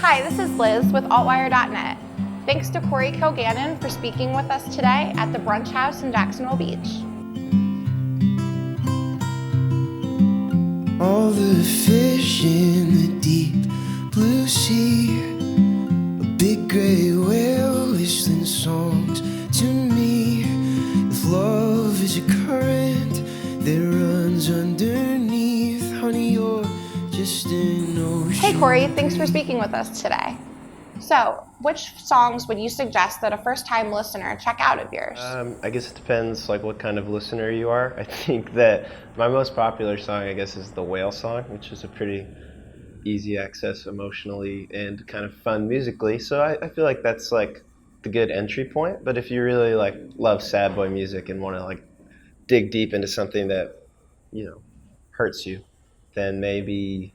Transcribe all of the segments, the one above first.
Hi, this is Liz with AltWire.net. Thanks to Corey Kilgannon for speaking with us today at the Brunch House in Jacksonville Beach. All the fish in the deep blue sea, a big gray whale whistling songs to me. If love is a current that runs underneath, honey, you're just an ocean. Hey Corey, thanks for speaking with us today. So, which songs would you suggest that a first-time listener check out of yours? I guess it depends what kind of listener you are. I think that my most popular song, I guess, is the Whale song, which is a pretty easy access emotionally and kind of fun musically. So I feel like that's the good entry point. But if you really love sad boy music and want to dig deep into something that, hurts you, then maybe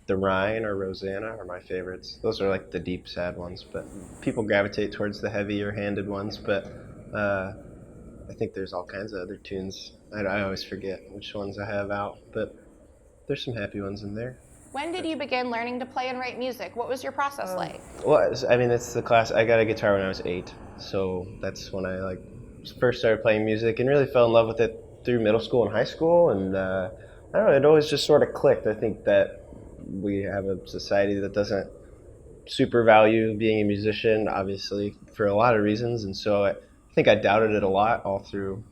The Rhine or Rosanna are my favorites. Those are the deep, sad ones, but people gravitate towards the heavier handed ones. But I think there's all kinds of other tunes. I always forget which ones I have out, but there's some happy ones in there. When did you begin learning to play and write music? What was your process like? Well, it's the class. I got a guitar when I was 8, so that's when I first started playing music and really fell in love with it through middle school and high school. And I don't know, it always just sort of clicked. I think that we have a society that doesn't super value being a musician, obviously, for a lot of reasons. And so I think I doubted it a lot all through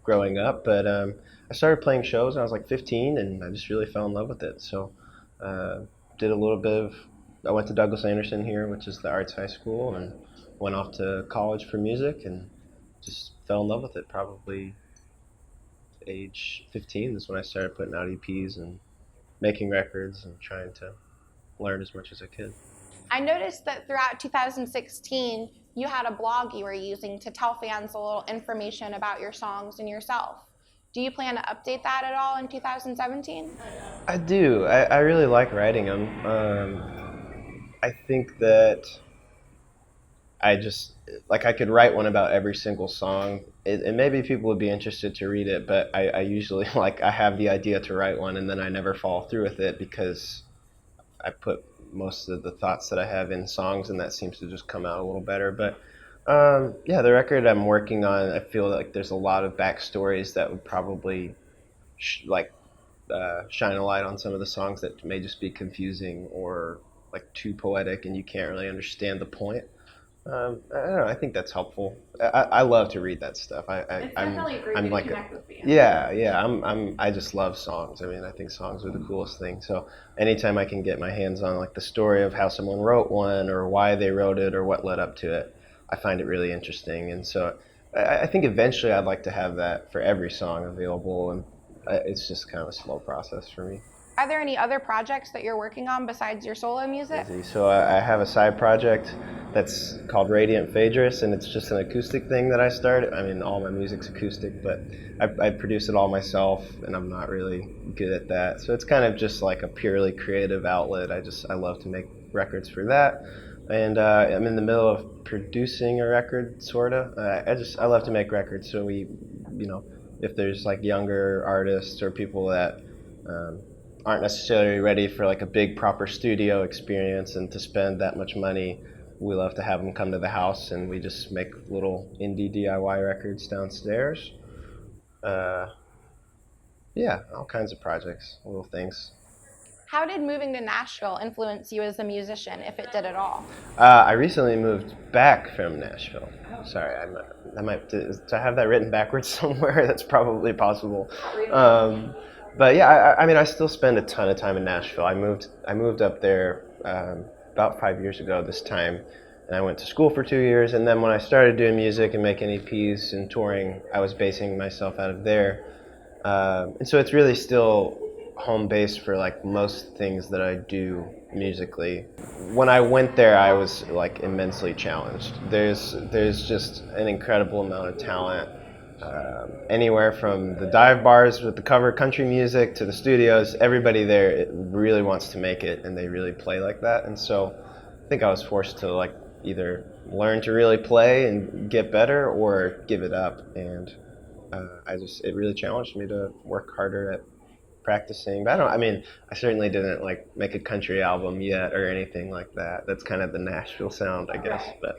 growing up. But I started playing shows when I was 15, and I just really fell in love with it. So did a little bit I went to Douglas Anderson here, which is the arts high school, and went off to college for music and just fell in love with it. Probably age 15 is when I started putting out EPs and making records and trying to learn as much as I could. I noticed that throughout 2016, you had a blog you were using to tell fans a little information about your songs and yourself. Do you plan to update that at all in 2017? I do. I really like writing them. I think that I just, I could write one about every single song. And maybe people would be interested to read it, but I usually, I have the idea to write one and then I never follow through with it because I put most of the thoughts that I have in songs and that seems to just come out a little better. But yeah, the record I'm working on, I feel like there's a lot of backstories that would probably shine a light on some of the songs that may just be confusing or too poetic and you can't really understand the point. I don't know. I think that's helpful. I love to read that stuff. It's definitely a great way to connect with fans. Yeah. I just love songs. I think songs are the coolest thing. So anytime I can get my hands on the story of how someone wrote one or why they wrote it or what led up to it, I find it really interesting. And so I think eventually I'd like to have that for every song available. And it's just kind of a slow process for me. Are there any other projects that you're working on besides your solo music? So I have a side project that's called Radiant Phaedrus, and it's just an acoustic thing that I started. All my music's acoustic, but I produce it all myself, and I'm not really good at that. So it's kind of just a purely creative outlet. I love to make records for that, and I'm in the middle of producing a record, sorta. I love to make records, so if there's younger artists or people that aren't necessarily ready for a big proper studio experience and to spend that much money, we love to have them come to the house and we just make little indie DIY records downstairs. Yeah, all kinds of projects, little things. How did moving to Nashville influence you as a musician, if it did at all? I recently moved back from Nashville. Sorry, do I have that written backwards somewhere? That's probably possible. But yeah, I still spend a ton of time in Nashville. I moved up there about 5 years ago this time, and I went to school for 2 years. And then when I started doing music and making EPs and touring, I was basing myself out of there. And so it's really still home base for most things that I do musically. When I went there, I was immensely challenged. There's just an incredible amount of talent. Anywhere from the dive bars with the cover country music to the studios, everybody there really wants to make it and they really play like that. And so I think I was forced to either learn to really play and get better or give it up. And it really challenged me to work harder at practicing. But I certainly didn't like make a country album yet or anything like that. That's kind of the Nashville sound, I guess, but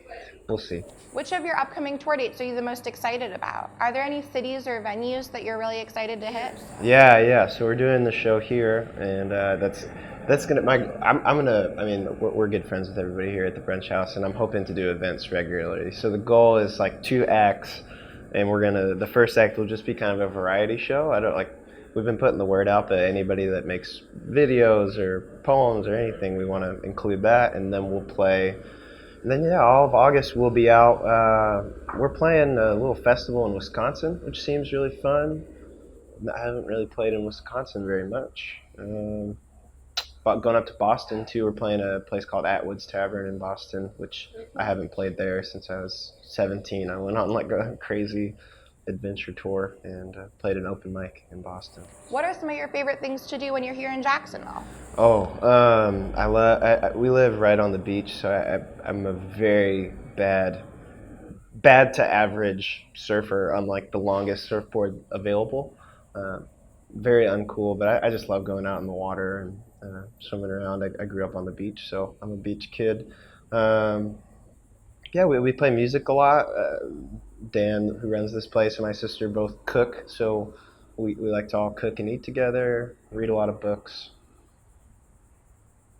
we'll see. Which of your upcoming tour dates are you the most excited about? Are there any cities or venues that you're really excited to hit? Yeah. So we're doing the show here, and that's gonna. We're good friends with everybody here at the Brunch House, and I'm hoping to do events regularly. So the goal is like 2 acts, and the first act will just be kind of a variety show. We've been putting the word out that anybody that makes videos or poems or anything, we want to include that, and then we'll play. And then all of August we'll be out. We're playing a little festival in Wisconsin, which seems really fun. I haven't really played in Wisconsin very much. But going up to Boston too, we're playing a place called Atwood's Tavern in Boston, which I haven't played there since I was 17. I went on like a crazy adventure tour and played an open mic in Boston. What are some of your favorite things to do when you're here in Jacksonville? We live right on the beach, so I'm a very bad to average surfer on like the longest surfboard available. Very uncool, but I just love going out in the water and swimming around. I grew up on the beach, so I'm a beach kid. We play music a lot. Dan, who runs this place, and my sister both cook, so we like to all cook and eat together, read a lot of books,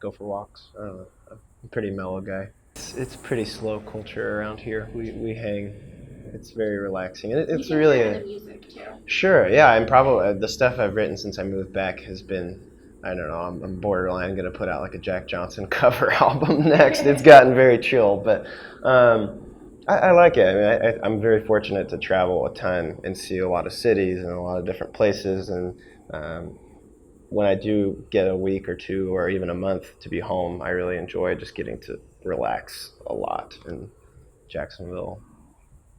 go for walks. I don't know. I'm a pretty mellow guy. It's pretty slow culture around here. We hang. It's very relaxing, and it's really the music too. Sure, yeah. And probably the stuff I've written since I moved back has been, I don't know, I'm borderline going to put out like a Jack Johnson cover album next. It's gotten very chill, but I like it. I'm very fortunate to travel a ton and see a lot of cities and a lot of different places. And when I do get a week or 2 or even a month to be home, I really enjoy just getting to relax a lot. And Jacksonville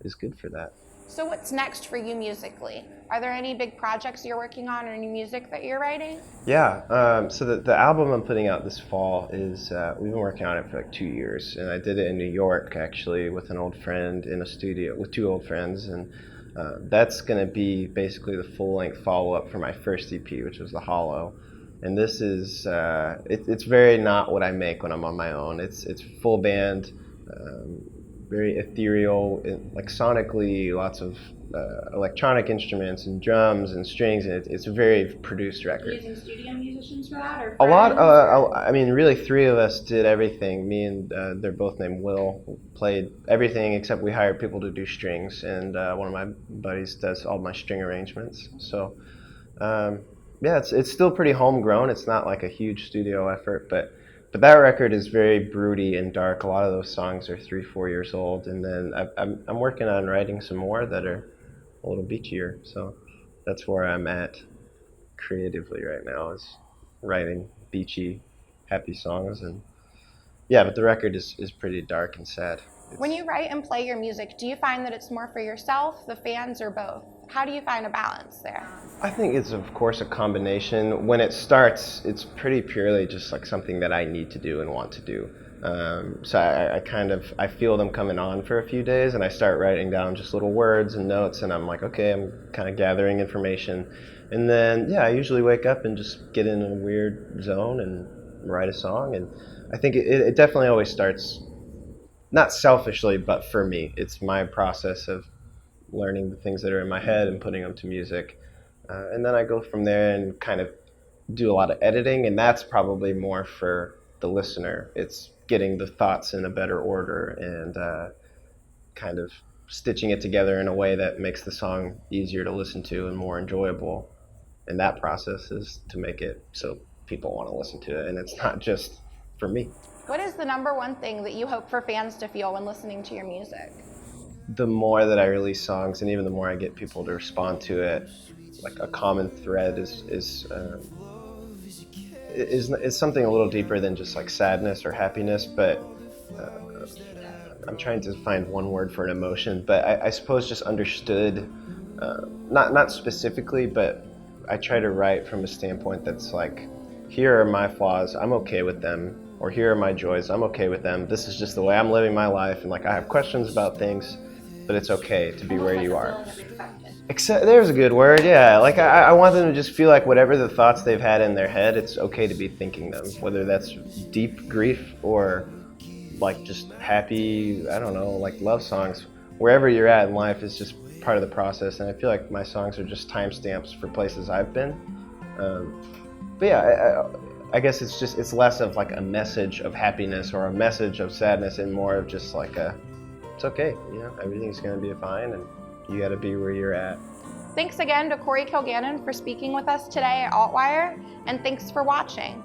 is good for that. So what's next for you musically? Are there any big projects you're working on or any music that you're writing? Yeah, so the album I'm putting out this fall is, we've been working on it for like 2 years, and I did it in New York actually with an old friend in a studio, with 2 old friends, and that's going to be basically the full-length follow-up for my first EP, which was The Hollow. And this is, it's very not what I make when I'm on my own. It's full band, very ethereal, like sonically, lots of electronic instruments and drums and strings, and it's a very produced record. Using studio musicians for that, or a lot. Really 3 of us did everything. Me and they're both named Will, played everything except we hired people to do strings, and one of my buddies does all my string arrangements. So it's still pretty homegrown. It's not like a huge studio effort, but that record is very broody and dark. A lot of those songs are 3-4 years old, and then I'm working on writing some more that are a little beachier. So that's where I'm at creatively right now, is writing beachy, happy songs. And but the record is pretty dark and sad. When you write and play your music, do you find that it's more for yourself, the fans, or both? How do you find a balance there? I think it's, of course, a combination. When it starts, it's pretty purely just like something that I need to do and want to do. So I feel them coming on for a few days, and I start writing down just little words and notes, and I'm like, okay, I'm kind of gathering information. And then, I usually wake up and just get in a weird zone and write a song. And I think it definitely always starts, not selfishly, but for me. It's my process of learning the things that are in my head and putting them to music. And then I go from there and kind of do a lot of editing, and that's probably more for the listener. It's getting the thoughts in a better order and kind of stitching it together in a way that makes the song easier to listen to and more enjoyable. And that process is to make it so people want to listen to it, and it's not just for me. What is the number one thing that you hope for fans to feel when listening to your music? The more that I release songs, and even the more I get people to respond to it, like a common thread is something a little deeper than just like sadness or happiness, but I'm trying to find one word for an emotion, but I suppose just understood, not specifically, but I try to write from a standpoint that's like, here are my flaws, I'm okay with them, or here are my joys, I'm okay with them. This is just the way I'm living my life, and like I have questions about things, but it's okay to be where you are. There's a good word, yeah. Like I want them to just feel like whatever the thoughts they've had in their head, it's okay to be thinking them. Whether that's deep grief or like just happy, I don't know, like love songs. Wherever you're at in life is just part of the process, and I feel like my songs are just timestamps for places I've been. But yeah, I guess it's less of like a message of happiness or a message of sadness, and more of just like it's okay, everything's gonna be fine, and you gotta be where you're at. Thanks again to Corey Kilgannon for speaking with us today at AltWire, and thanks for watching.